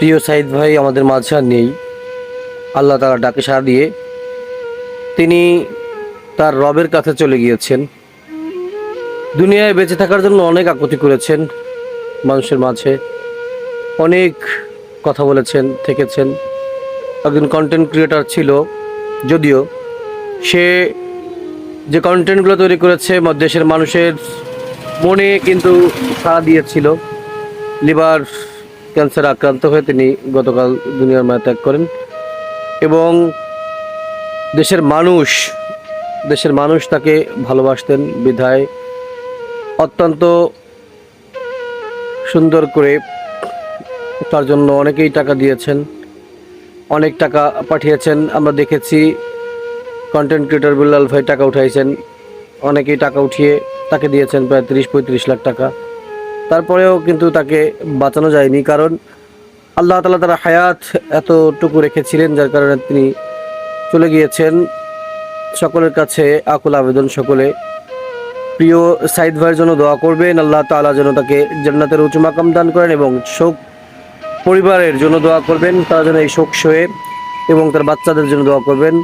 প্রিয় সাইদ ভাই আমাদের মাঝে আর নেই। আল্লাহ তাআলা ডাকে সাড়া দিয়ে তিনি তার রবের কাছে চলে গিয়েছেন। দুনিয়ায় বেঁচে থাকার জন্য অনেক আকুতি করেছেন, মানুষের মাঝে অনেক কথা বলেছেন, থেকেছেন। একজন কন্টেন্ট ক্রিয়েটর ছিল, যদিও সে যে কন্টেন্টগুলো তৈরি করেছে দেশের মানুষের মনে কিন্তু সাড়া দিয়েছিল। লিভার ক্যান্সার আক্রান্ত হয়ে তিনি গতকাল দুনিয়ার মায়া ত্যাগ করেন এবং দেশের মানুষ তাকে ভালোবাসতেন বিধায় অত্যন্ত সুন্দর করে তার জন্য অনেকেই টাকা দিয়েছেন, অনেক টাকা পাঠিয়েছেন। আমরা দেখেছি কন্টেন্ট ক্রিয়েটর বিল্লাল ভাই টাকা উঠাইছেন, অনেকেই টাকা উঠিয়ে তাকে দিয়েছেন প্রায় 30-35 লাখ টাকা। তারপরেও কিন্তু তাকে বাঁচানো যায়নি, কারণ আল্লাহ তাআলা তার হায়াত এতটুকু রেখেছিলেন, যার কারণে তিনি চলে গিয়েছেন। সকলের কাছে আকুল আবেদন, সকলে প্রিয় সাইদ ভাইয়ের জন্য দোয়া করবেন, আল্লাহ তাআলা যেন তাকে জান্নাতের উঁচু মাকাম দান করেন এবং শোক পরিবারের জন্য দোয়া করবেন, তারা যেন এই শোক সয়ে, এবং তার বাচ্চাদের জন্য দোয়া করবেন,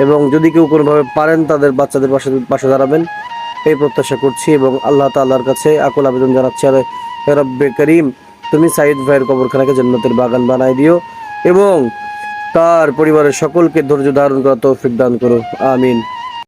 এবং যদি কেউ কোনোভাবে পারেন তাদের বাচ্চাদের পাশে দাঁড়াবেন, এই প্রত্যাশা করছি এবং আল্লাহ তাআলার কাছে আকুল আবেদন জানাচ্ছি, আর হে রব্বে করিম, তুমি সাইদ ভাইয়ের কবরখানাকে জান্নাতের বাগান বানাই দিও এবং তার পরিবারের সকলকে ধৈর্য ধারণ করার তৌফিক দান করো, আমিন।